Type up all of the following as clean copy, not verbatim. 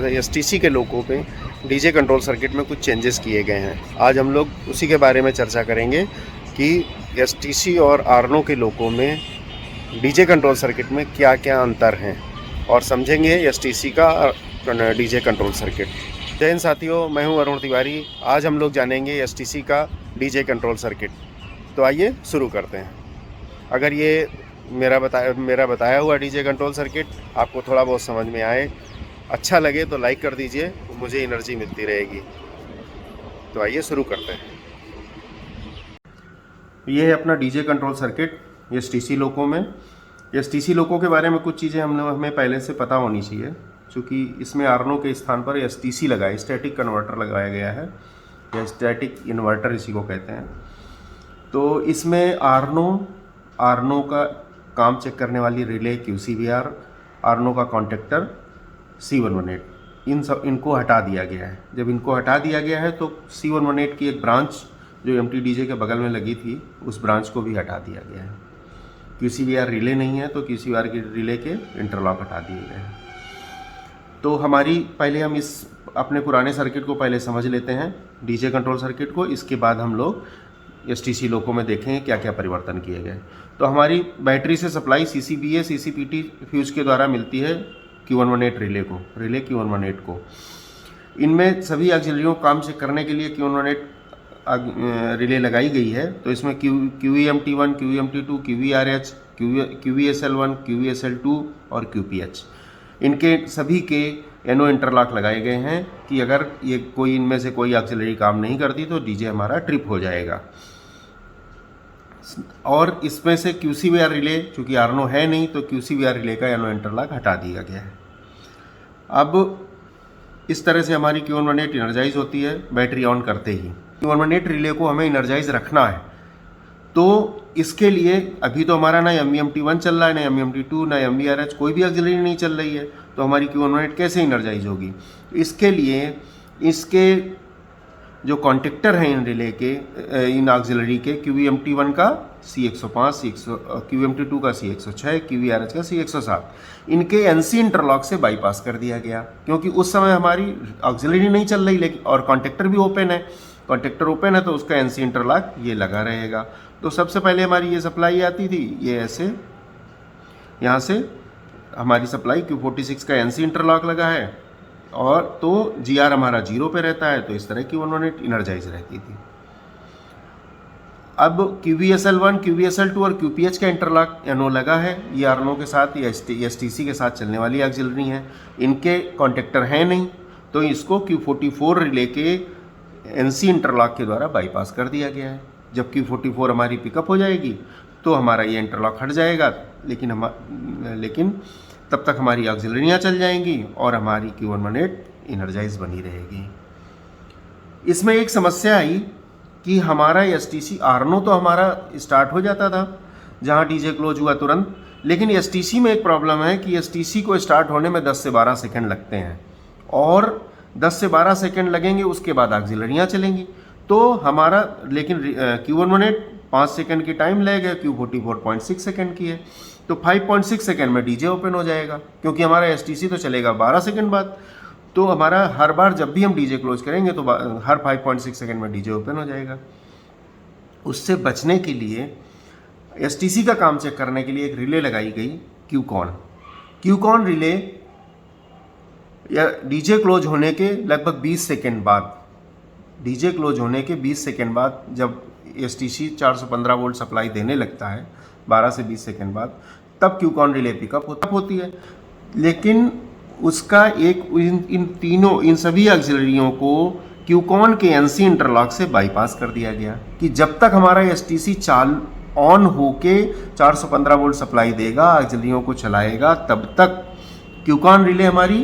STC के लोगों पे डीजे कंट्रोल सर्किट में कुछ चेंजेस किए गए हैं। आज हम लोग उसी के बारे में चर्चा करेंगे कि एसटीसी और आरनो के लोगों में डीजे कंट्रोल सर्किट में क्या क्या अंतर हैं और समझेंगे एसटीसी का डीजे कंट्रोल सर्किट। जय हिंद साथियों, मैं हूं अरुण तिवारी। आज हम लोग जानेंगे एसटीसी का डीजे कंट्रोल सर्किट। तो आइए शुरू करते हैं। अगर ये मेरा बताया हुआ डीजे कंट्रोल सर्किट आपको थोड़ा बहुत समझ में आए, अच्छा लगे तो लाइक कर दीजिए, मुझे एनर्जी मिलती रहेगी। तो आइए शुरू करते हैं। ये है अपना डीजे कंट्रोल सर्किट एसटीसी लोको में। एसटीसी लोको के बारे में कुछ चीज़ें हमें पहले से पता होनी चाहिए, क्योंकि इसमें आरनो के स्थान पर एसटीसी लगा है, स्टैटिक कन्वर्टर लगाया गया है या स्टैटिक इन्वर्टर इसी को कहते हैं। तो इसमें आरनो का काम चेक करने वाली रिले QCVR, आरनो का कॉन्टेक्टर C118, इनको हटा दिया गया है। जब इनको हटा दिया गया है तो C118 की एक ब्रांच जो MTDJ के बगल में लगी थी, उस ब्रांच को भी हटा दिया गया है। QCVR रिले नहीं है तो QCVR की रिले के इंटरलॉक हटा दिए गए हैं। तो पहले हम इस अपने पुराने सर्किट को पहले समझ लेते हैं, डीजे कंट्रोल सर्किट को। इसके बाद हम लोग एसटीसी लोको में देखेंगे क्या क्या परिवर्तन किए गए। तो हमारी बैटरी से सप्लाई CCBA CCPT फ्यूज के द्वारा मिलती है Q118 रिले Q118 को। इनमें सभी ऑक्सिलरियों को काम चेक करने के लिए Q118 रिले लगाई गई है। तो इसमें QEMT1, QEMT2, QVRH, QVSL1, QVSL2 और QPH, इनके सभी के NO इंटरलॉक लगाए गए हैं कि अगर ये कोई इनमें से कोई ऑक्सिलरी काम नहीं करती तो डीजे हमारा ट्रिप हो जाएगा। और इसमें से QCVR रिले, चूँकि आरनो है नहीं तो QCVR रिले का NO इंटरलॉक हटा दिया गया है। अब इस तरह से हमारी Q118 इनर्जाइज होती है बैटरी ऑन करते ही। Q118 रिले को हमें इनर्जाइज रखना है, तो इसके लिए अभी तो हमारा ना MVMT1 चल रहा है, ना MVMT2, ना MVRH, कोई भी ऑक्सिलरी नहीं चल रही है। तो हमारी Q118 कैसे इनर्जाइज होगी? इसके लिए इसके जो कॉन्टेक्टर हैं इन रिले के, इन ऑक्सिलरी के, QVMT1 का C105, QVMT2 का C106, QVRH का C107, इनके NC इंटरलॉक से बाईपास कर दिया गया, क्योंकि उस समय हमारी ऑक्सिलरी नहीं चल रही लेकिन और कॉन्टेक्टर भी ओपन है। कॉन्टेक्टर ओपन है तो उसका NC इंटरलॉक ये लगा रहेगा। तो सबसे पहले हमारी ये सप्लाई आती थी, ये ऐसे यहाँ से हमारी सप्लाई Q46 का NC इंटरलॉक लगा है, और तो GR हमारा 0 पे रहता है, तो इस तरह Q118 इनर्जाइज रहती थी। अब QVSL1, QVSL2 और QPH का इंटरलॉक NO लगा है। ये आरनो के साथ या STC के साथ चलने वाली ऑक्सिलरी हैं, इनके कॉन्टेक्टर हैं नहीं, तो इसको Q44 रिले के NC इंटरलॉक के द्वारा बाईपास कर दिया गया है। जब Q44 हमारी पिकअप हो जाएगी तो हमारा ये इंटरलॉक हट जाएगा, लेकिन तब तक हमारी ऑक्सिलरियाँ चल जाएंगी और हमारी Q118 इनर्जाइज बनी रहेगी। इसमें एक समस्या आई कि हमारा STC आरनो तो हमारा स्टार्ट हो जाता था जहाँ डीजे क्लोज हुआ तुरंत, लेकिन STC में एक प्रॉब्लम है कि STC को स्टार्ट होने में 10 से 12 सेकेंड लगते हैं, और 10 से 12 सेकेंड लगेंगे, उसके बाद ऑक्सिलरियाँ चलेंगी। तो हमारा लेकिन Q118 5 सेकेंड की टाइम लगेगा, Q44 सेकेंड की है, तो 5.6 सेकेंड में डीजे ओपन हो जाएगा, क्योंकि हमारा STC तो चलेगा 12 सेकेंड बाद। तो हमारा हर बार जब भी हम डीजे क्लोज करेंगे तो हर 5.6 सेकेंड में डीजे ओपन हो जाएगा। उससे बचने के लिए STC का काम चेक करने के लिए एक रिले लगाई गई QCON रिले, या डीजे क्लोज होने के लगभग 20 सेकेंड बाद, डीजे क्लोज होने के 20 सेकेंड बाद जब STC 415 वोल्ट सप्लाई देने लगता है, 12 से 20 सेकेंड बाद, तब QCON रिले पिकअप होती है। लेकिन उसका इन सभी ऑक्सिलरियों को QCON के NC इंटरलॉक से बाईपास कर दिया गया कि जब तक हमारा STC ऑन होके 415 वोल्ट सप्लाई देगा, ऑक्सिलरियों को चलाएगा, तब तक QCON रिले हमारी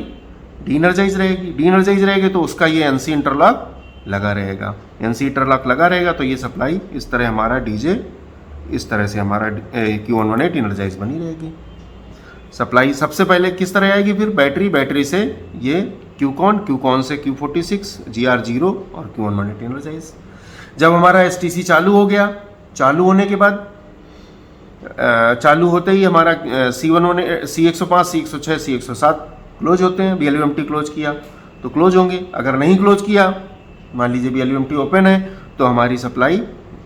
डीएनर्जाइज रहेगी तो उसका ये NC इंटरलॉक लगा रहेगा। NC इंटरलॉक लगा रहेगा तो ये सप्लाई इस तरह हमारा डीजे, इस तरह से हमारा Q118 इनर्जाइज बनी रहेगी। सप्लाई सबसे पहले किस तरह आएगी? फिर बैटरी से ये QCON से Q46, GR 0 और Q118 इनर्जाइज। जब हमारा STC चालू हो गया, चालू होने के बाद चालू होते ही हमारा C105, C106, C107 क्लोज होते हैं। BLUMT क्लोज किया तो क्लोज होंगे, अगर नहीं क्लोज किया, मान लीजिए BLUMT ओपन है, तो हमारी सप्लाई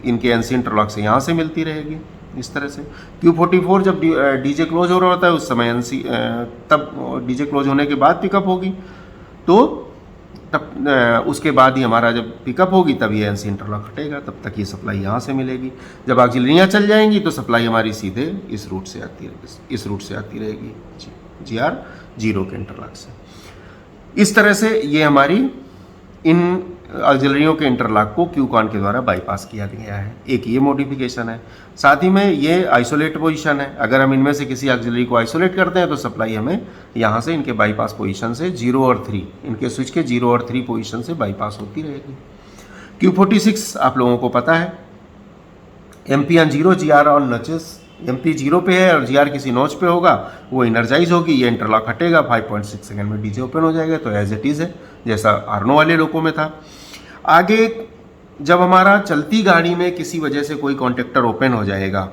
इनके NC इंटरलॉक से यहाँ से मिलती रहेगी इस तरह से। Q44 जब DJ क्लोज हो रहा होता है उस समय NC तब DJ क्लोज होने के बाद पिकअप होगी, तो तब उसके बाद ही हमारा जब पिकअप होगी तब ये NC इंटरलॉक हटेगा, तब तक ये सप्लाई यहाँ से मिलेगी। जब ऑक्सिलरियाँ चल जाएंगी तो सप्लाई हमारी सीधे इस रूट से आती रहेगी GR 0 के इंटरलॉक से। इस तरह से ये हमारी इन ऑक्सिलरियों के इंटरलॉक को QCON के द्वारा बाईपास किया गया है। एक ये मॉडिफिकेशन है। साथ ही में ये आइसोलेट पोजीशन है, अगर हम इनमें से किसी ऑक्सिलरी को आइसोलेट करते हैं तो सप्लाई हमें यहाँ से इनके बाईपास पोजीशन से 0 और 3, इनके स्विच के 0 और 3 पोजीशन से बाईपास होती रहेगी। Q46 आप लोगों को पता है, MP on 0, GR on notches. MP 0 पे है और GR किसी नॉच पे होगा, वो इनर्जाइज होगी, ये इंटरलॉक हटेगा, 5.6 सेकंड में DJ ओपन हो जाएगा। तो एज इट इज़ है, जैसा आर्नो वाले लोगों में था। आगे जब हमारा चलती गाड़ी में किसी वजह से कोई कॉन्टेक्टर ओपन हो जाएगा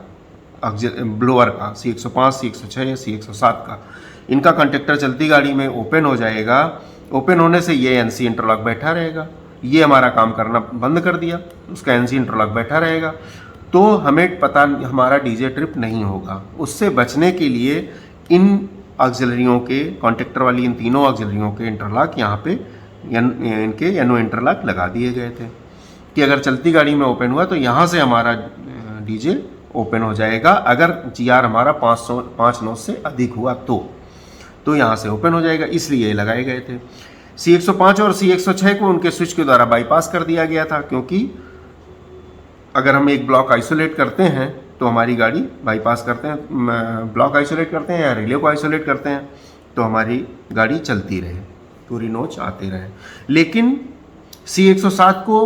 ब्लोअर का, C105, C106 या C107 का, इनका कॉन्टेक्टर चलती गाड़ी में ओपन हो जाएगा, ओपन होने से ये NC इंटरलॉक बैठा रहेगा, ये हमारा काम करना बंद कर दिया, उसका NC इंटरलॉक बैठा रहेगा, तो हमें पता हमारा DJ ट्रिप नहीं होगा। उससे बचने के लिए इन ऑक्सिलरियों के कॉन्टेक्टर वाली इन तीनों ऑक्सिलरियों के इंटरलॉक यहाँ पे इनके NO इंटरलॉक लगा दिए गए थे कि अगर चलती गाड़ी में ओपन हुआ तो यहाँ से हमारा DJ ओपन हो जाएगा। अगर GR हमारा 5 नॉच से अधिक हुआ तो यहाँ से ओपन हो जाएगा, इसलिए ये लगाए गए थे। C105 और C106 को उनके स्विच के द्वारा बाईपास कर दिया गया था, क्योंकि अगर हम एक ब्लॉक आइसोलेट करते हैं तो हमारी गाड़ी बाईपास करते हैं, ब्लॉक आइसोलेट करते हैं या रिले को आइसोलेट करते हैं तो हमारी गाड़ी चलती रहे, पूरी नोच आते रहे। लेकिन C107 को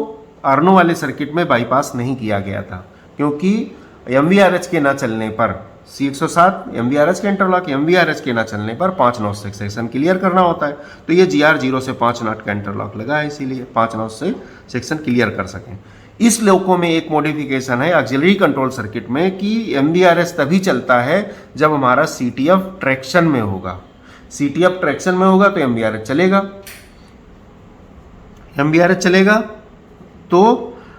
आर्नो वाले सर्किट में बाईपास नहीं किया गया था, क्योंकि MVRH के ना चलने पर C107 MVRH के इंटरलॉक MVRH के ना चलने पर 5 नॉट से सेक्शन क्लियर करना होता है, तो ये GR 0 से 5 नॉट का इंटरलॉक लगा है, इसीलिए 5 नॉट से सेक्शन क्लियर कर सकें। इस लोकों में एक मॉडिफिकेशन है ऑक्सिलरी कंट्रोल सर्किट में कि MVRH तभी चलता है जब हमारा CTF ट्रैक्शन में होगा। CTF ट्रैक्शन में होगा तो MVRH चलेगा तो,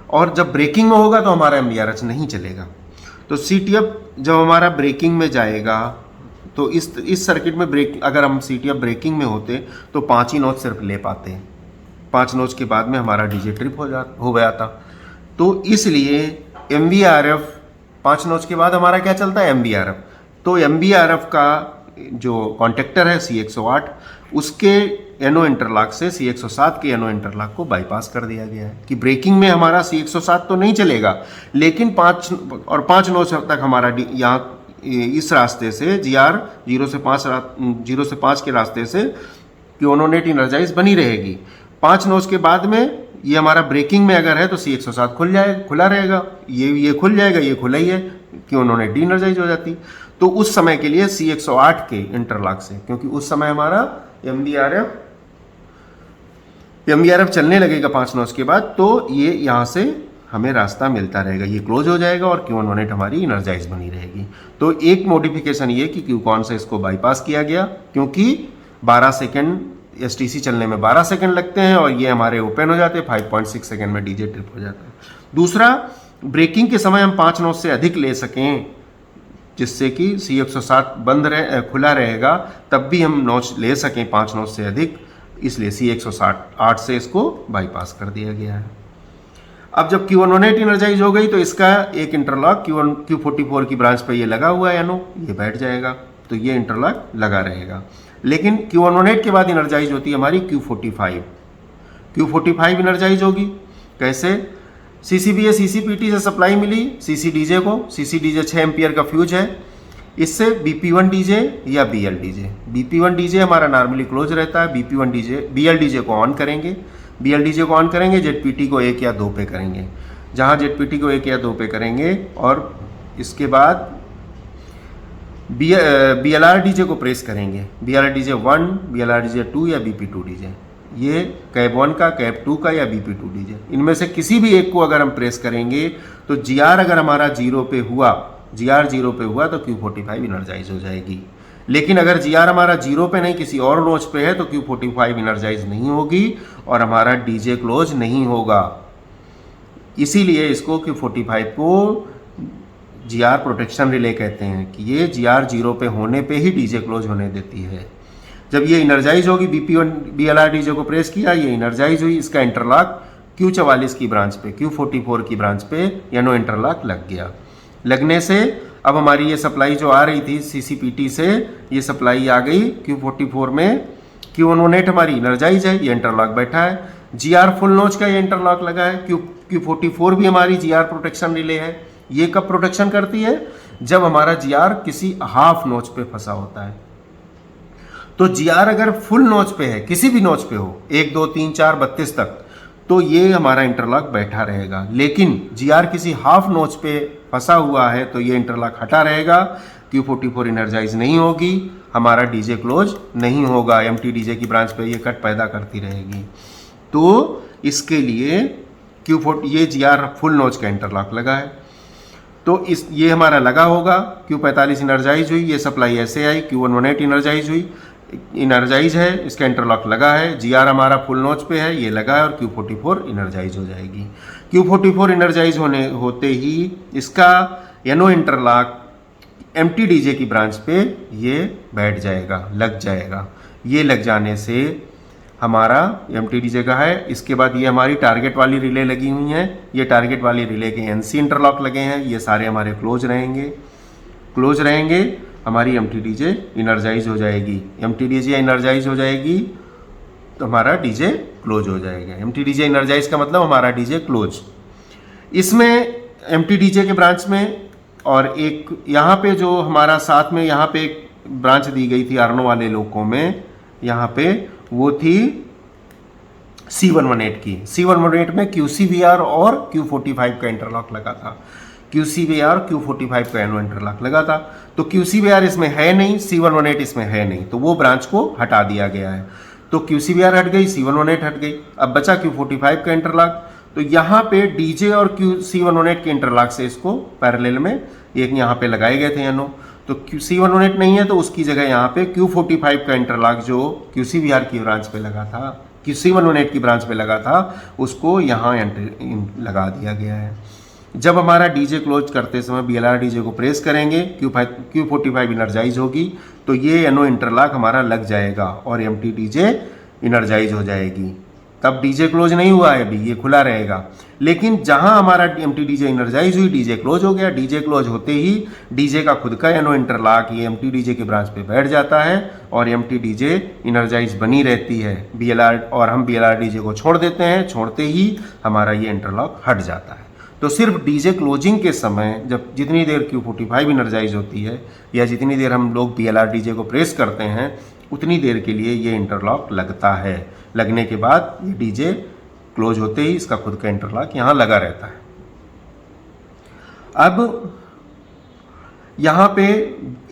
और जब ब्रेकिंग में होगा तो हमारा MVRH नहीं चलेगा। तो CTF जब हमारा ब्रेकिंग में जाएगा तो इस सर्किट में अगर हम CTF ब्रेकिंग में होते तो 5 ही नोच सिर्फ ले पाते हैं, 5 नोच के बाद में हमारा DJ ट्रिप हो गया था। तो इसलिए MVRF 5 नोच के बाद हमारा क्या चलता है, MVRF। तो MVRF का जो कॉन्टेक्टर है C108, उसके NO इंटरलॉक से C107 के NO इंटरलॉक को बाईपास कर दिया गया है कि ब्रेकिंग में हमारा C107 तो नहीं चलेगा, लेकिन 5 नोच तक हमारा यहाँ इस रास्ते से GR 0 से 5 के रास्ते से क्योनोनेट इनर्जाइज बनी रहेगी। 5 नोच के बाद में ये हमारा ब्रेकिंग में अगर है तो C107 खुला रहेगा, ये खुल जाएगा, ये खुला ही है, क्योनोनेट डी इनर्जाइज हो जाती। तो उस समय के लिए C108 के इंटरलॉक से, क्योंकि उस समय हमारा MVRF चलने लगेगा 5 नोच के बाद, तो ये यहाँ से हमें रास्ता मिलता रहेगा, ये क्लोज हो जाएगा और क्योनोनेट हमारी इनर्जाइज बनी रहेगी। तो एक मॉडिफिकेशन ये कि QCON से इसको बाईपास किया गया, क्योंकि 12 सेकेंड STC चलने में 12 सेकेंड लगते हैं और ये हमारे ओपन हो जाते हैं, 5.6 सेकेंड में DJ ट्रिप हो जाता है। दूसरा, ब्रेकिंग के समय हम 5 नोच से अधिक ले सकें, जिससे कि C107 खुला रहेगा, तब भी हम नोच ले सकें 5 नोच से अधिक, इसलिए C108 से इसको बाईपास कर दिया गया है। अब जब क्योनोनेट इनर्जाइज हो गई तो इसका एक इंटरलॉक Q44 की ब्रांच पे ये लगा हुआ है NO, ये बैठ जाएगा, तो ये इंटरलॉक लगा रहेगा। लेकिन क्योनोनेट के बाद इनर्जाइज होती है हमारी Q45 इनर्जाइज होगी। कैसे? CCBA CCPT से सप्लाई मिली CCDJ को, CCDJ 6 एम्पियर का फ्यूज है, इससे BP1 DJ या BL DJ। BP1 DJ हमारा नॉर्मली क्लोज रहता है, BL DJ को ऑन करेंगे, ZPT को 1 या 2 पे करेंगे, जहाँ ZPT को 1 या 2 पे करेंगे और इसके बाद BLR DJ को प्रेस करेंगे, BLR DJ 1, BLR DJ 2 या BP2 DJ, ये कैब 1 का, कैब 2 का या BP2 DJ, इनमें से किसी भी एक को अगर हम प्रेस करेंगे तो GR अगर हमारा GR 0 पे हुआ तो Q45 इनर्जाइज हो जाएगी। लेकिन अगर जी आर हमारा 0 पे नहीं किसी और नोच पे है तो Q45 इनर्जाइज नहीं होगी और हमारा डीजे क्लोज नहीं होगा। इसीलिए इसको Q45 को जी आर प्रोटेक्शन रिले कहते हैं कि ये जी आर 0 पे होने पे ही डीजे क्लोज होने देती है। जब ये इनर्जाइज होगी, BP1 BLR डीजे को प्रेस किया, ये इनर्जाइज हुई, इसका इंटरलॉक Q44 की ब्रांच पे, Q44 की ब्रांच पे यानो इंटरलॉक लग गया। लगने से अब हमारी ये सप्लाई जो आ रही थी CCPT से, ये सप्लाई आ गई Q44 में। Q118 हमारी इनर्जाइज है, ये इंटरलॉक बैठा है। GR फुल नोच का ये इंटरलॉक लगा है। Q44 भी हमारी GR प्रोटेक्शन रिले है। ये कब प्रोटेक्शन करती है? जब हमारा GR किसी हाफ नोच पे फंसा होता है। तो GR अगर फुल नोच पे है, किसी भी नोच पे हो, 1 2 3 4 32 तक, तो ये हमारा इंटरलॉक बैठा रहेगा। लेकिन GR किसी हाफ नोच पे फंसा हुआ है तो ये इंटरलॉक हटा रहेगा। Q44 इनर्जाइज नहीं होगी, हमारा डीजे क्लोज नहीं होगा। एम्प्टी डीजे की ब्रांच पे ये कट पैदा करती रहेगी। तो इसके लिए ये GR फुल नोच का इंटरलॉक लगा है, तो ये हमारा लगा होगा। Q45 इनर्जाइज हुई, ये सप्लाई ऐसे आई, Q118 इनर्जाइज हुई, इनर्जाइज है, इसका इंटरलॉक लगा है। GR हमारा फुल नोच पे है, ये लगा है और Q44 इनर्जाइज हो जाएगी। Q44 इनर्जाइज होते ही इसका यानो इंटरलॉक एम्प्टी डीजे की ब्रांच पे ये बैठ जाएगा, लग जाएगा। ये लग जाने से हमारा एम्प्टी डीजे का है। इसके बाद ये हमारी टारगेट वाली रिले लगी हुई हैं, ये टारगेट वाली रिले के NC इंटरलॉक लगे हैं, ये सारे हमारे क्लोज रहेंगे। हमारी एम्प्टी डीजे इनर्जाइज हो जाएगी। एम्प्टी डीजे इनर्जाइज हो जाएगी तो हमारा डीजे क्लोज हो जाएगा। एम्प्टी डीजे इनर्जाइज का मतलब हमारा डीजे क्लोज। इसमें एम्प्टी डीजे के ब्रांच में और एक यहाँ पे जो हमारा साथ में यहाँ पे एक ब्रांच दी गई थी आर्नो वाले लोगों में, यहाँ पे वो थी C118 की। C118 में QCVR और Q45 का इंटरलॉक लगा था। QCVR Q45 का एनो इंटरलॉक लगा था। तो QCVR इसमें है नहीं, C118 इसमें है नहीं, तो वो ब्रांच को हटा दिया गया है। तो QCVR हट गई, C118 हट गई, अब बचा Q45 का इंटरलॉक। तो यहाँ पे डीजे और C118 के इंटरलॉक से इसको पैरेलल में एक यहाँ पे लगाए गए थे एनो। तो C118 नहीं है तो उसकी जगह यहाँ पे Q45 का इंटरलॉक जो QCVR की ब्रांच पे लगा था, C118 की ब्रांच पे लगा था, उसको यहाँ लगा दिया गया है। जब हमारा डीजे क्लोज करते समय BLR डीजे को प्रेस करेंगे, Q45 इनर्जाइज होगी, तो ये एनो इंटरलॉक हमारा लग जाएगा और एम्प्टी डीजे इनर्जाइज हो जाएगी। तब डीजे क्लोज नहीं हुआ है अभी, ये खुला रहेगा। लेकिन जहां हमारा एम्प्टी डीजे इनर्जाइज हुई, डीजे क्लोज हो गया। डीजे क्लोज होते ही डीजे का खुद का एनो इंटरलॉक ये एम्प्टी डीजे के ब्रांच पे बैठ जाता है और एम्प्टी डीजे इनर्जाइज बनी रहती है। BLR और हम BLR डीजे को छोड़ देते हैं, छोड़ते ही हमारा ये इंटरलॉक हट जाता है। तो सिर्फ डीजे क्लोजिंग के समय जब जितनी देर Q45 इनर्जाइज होती है या जितनी देर हम लोग BLR डीजे को प्रेस करते हैं, उतनी देर के लिए ये इंटरलॉक लगता है। लगने के बाद ये डीजे क्लोज होते ही इसका खुद का इंटरलॉक यहाँ लगा रहता है। अब यहाँ पे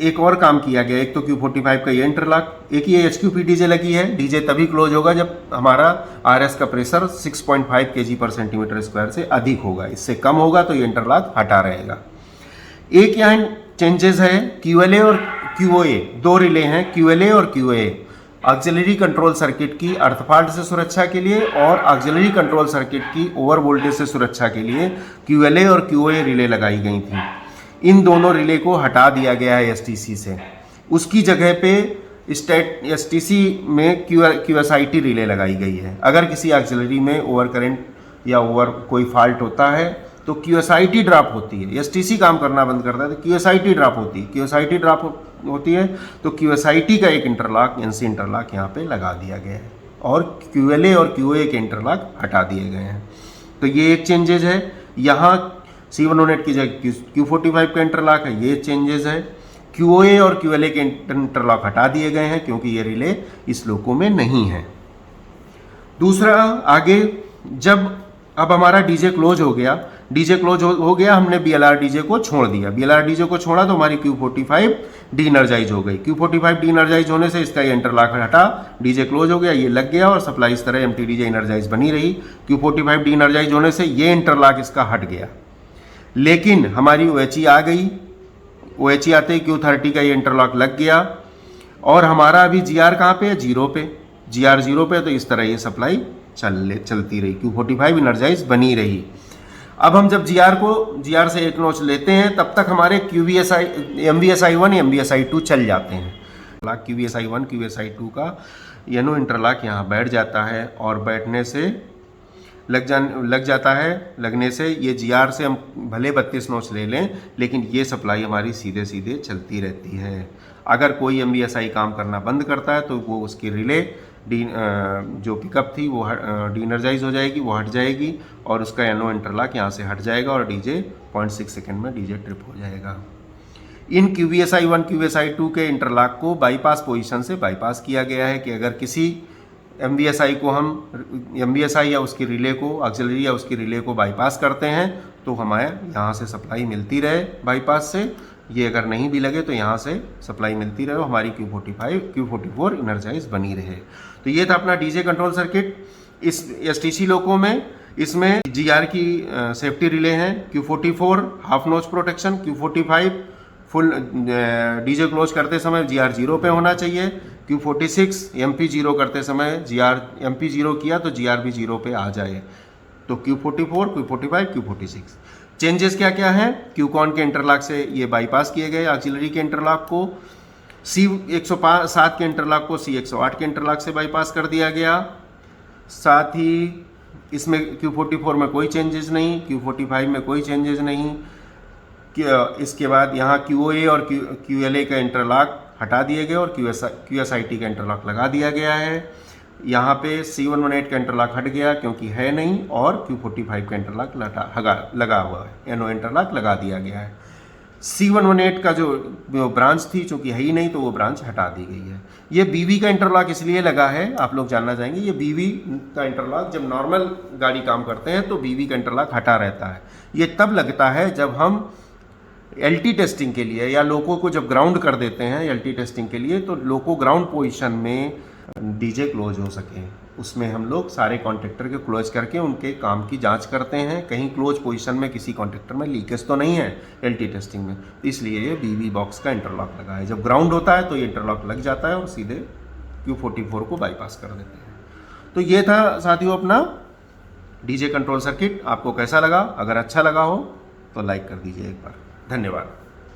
एक और काम किया गया, एक तो Q45 का ये इंटरलॉक, एक ये HQP डीजे लगी है। डीजे तभी क्लोज होगा जब हमारा RS का प्रेशर 6.5 kg/cm² से अधिक होगा। इससे कम होगा तो ये इंटरलॉक हटा रहेगा। एक यहाँ चेंजेस है, QLA और QOA दो रिले हैं, QLA और QOA ऑक्सिलरी कंट्रोल सर्किट की अर्थ फॉल्ट से सुरक्षा के लिए और ऑक्सिलरी कंट्रोल सर्किट की ओवर वोल्टेज से सुरक्षा के लिए QLA और QOA रिले लगाई गई थी। इन दोनों रिले को हटा दिया गया है STC से। उसकी जगह पे STC में QSIT रिले लगाई गई है। अगर किसी ऑक्सिलरी में ओवर करंट या ओवर कोई फॉल्ट होता है तो QSIT ड्रॉप होती है। STC काम करना बंद करता है तो QSIT ड्रॉप होती है। QSIT ड्रॉप होती है तो QSIT का एक इंटरलॉक NC इंटरलॉक यहाँ पे लगा दिया गया है और QLA और QOA के इंटरलॉक हटा दिए गए हैं। तो ये एक चेंजेज है। यहाँ C118 की जगह Q45 का इंटरलॉक है, ये चेंजेस है। QOA और QLA के इंटरलॉक हटा दिए गए हैं क्योंकि ये रिले इस लोको में नहीं है। दूसरा आगे, जब अब हमारा डीजे क्लोज हो गया, हमने BLR डीजे को छोड़ दिया। BLR डीजे को छोड़ा तो हमारी Q45 डी इनर्जाइज हो गई। Q45 डी इनर्जाइज होने से इसका ये इंटरलॉक हटा, डीजे क्लोज हो गया, ये लग गया और सप्लाई इस तरह एम्प्टी डीजे इनर्जाइज बनी रही। Q45 डी इनर्जाइज होने से ये इंटरलॉक इसका हट गया। लेकिन हमारी OHE आ गई, OHE आते ही Q30 का ये इंटरलॉक लग गया। और हमारा अभी जी आर कहाँ पे है, 0 पे, जी आर 0 पे, तो इस तरह ये सप्लाई चलती रही, Q45 इनर्जाइज बनी रही। अब हम जब जी आर से एक नोच लेते हैं तब तक हमारे MVSI1 MVSI2 चल जाते हैं। QVSI1 QVSI2 का यनो इंटरलॉक यहाँ बैठ जाता है और बैठने से लगने से ये GR से हम भले 32 नोच ले लें, लेकिन ये सप्लाई हमारी सीधे सीधे चलती रहती है। अगर कोई MVSI काम करना बंद करता है तो वो उसकी रिले जो पिकअप थी वो डीनर्जाइज हो जाएगी, वो हट जाएगी और उसका एनो इंटरलॉक यहाँ से हट जाएगा और DJ 0.6 सेकेंड में DJ ट्रिप हो जाएगा। इन QVSI1 QVSI2 के इंटरलॉक को बाईपास पोजीशन से बाईपास किया गया है कि अगर किसी MVSI या उसकी रिले को, ऑक्सिलरी या उसकी रिले को बाईपास करते हैं तो हमारे यहाँ से सप्लाई मिलती रहे बाईपास से। ये अगर नहीं भी लगे तो यहाँ से सप्लाई मिलती रहे, हमारी Q44 इनर्जाइज बनी रहे। तो ये था अपना डीजे कंट्रोल सर्किट। इस STC लोको में इसमें GR की सेफ्टी रिले हैं, Q44 हाफ नोच protection, Q45 full DJ close करते समय GR 0 पे होना चाहिए, Q46 MP 0 करते समय MP 0 किया तो GR भी 0 पे आ जाए। तो Q44 Q45 Q46 चेंजेस क्या क्या हैं, Qcon के इंटरलॉक से ये बाईपास किए गए, ऑक्सिलरी के इंटरलॉक को C107 के इंटरलॉक को C108 के इंटरलॉक से बाईपास कर दिया गया। साथ ही इसमें Q44 में कोई चेंजेस नहीं, Q45 में कोई चेंजेस नहीं। इसके बाद यहाँ QOA और QLA का इंटरलॉक हटा दिए गए और QSIT का इंटरलॉक लगा दिया गया है। यहाँ पे C118 का इंटरलॉक हट गया क्योंकि है नहीं, और Q45 का इंटरलॉक लगा हुआ है, एनो इंटरलॉक लगा दिया गया है। C118 का जो ब्रांच थी चूँकि है ही नहीं तो वो ब्रांच हटा दी गई है। ये BV का इंटरलॉक इसलिए लगा है, आप लोग जानना चाहेंगे, ये BV का इंटरलॉक जब नॉर्मल गाड़ी काम करते हैं तो BV का इंटरलॉक हटा रहता है। ये तब लगता है जब हम LT टेस्टिंग के लिए या लोको को जब ग्राउंड कर देते हैं LT टेस्टिंग के लिए, तो लोको ग्राउंड पोजीशन में DJ क्लोज हो सके, उसमें हम लोग सारे कॉन्ट्रैक्टर के क्लोज करके उनके काम की जांच करते हैं, कहीं क्लोज पोजीशन में किसी कॉन्ट्रैक्टर में लीकेज तो नहीं है LT टेस्टिंग में, इसलिए ये BV बॉक्स का इंटरलॉक लगा है। जब ग्राउंड होता है तो ये इंटरलॉक लग जाता है और सीधे Q44 को बाईपास कर देते हैं। तो ये था साथियों अपना DJ कंट्रोल सर्किट। आपको कैसा लगा? अगर अच्छा लगा हो तो लाइक कर दीजिए एक बार। धन्यवाद।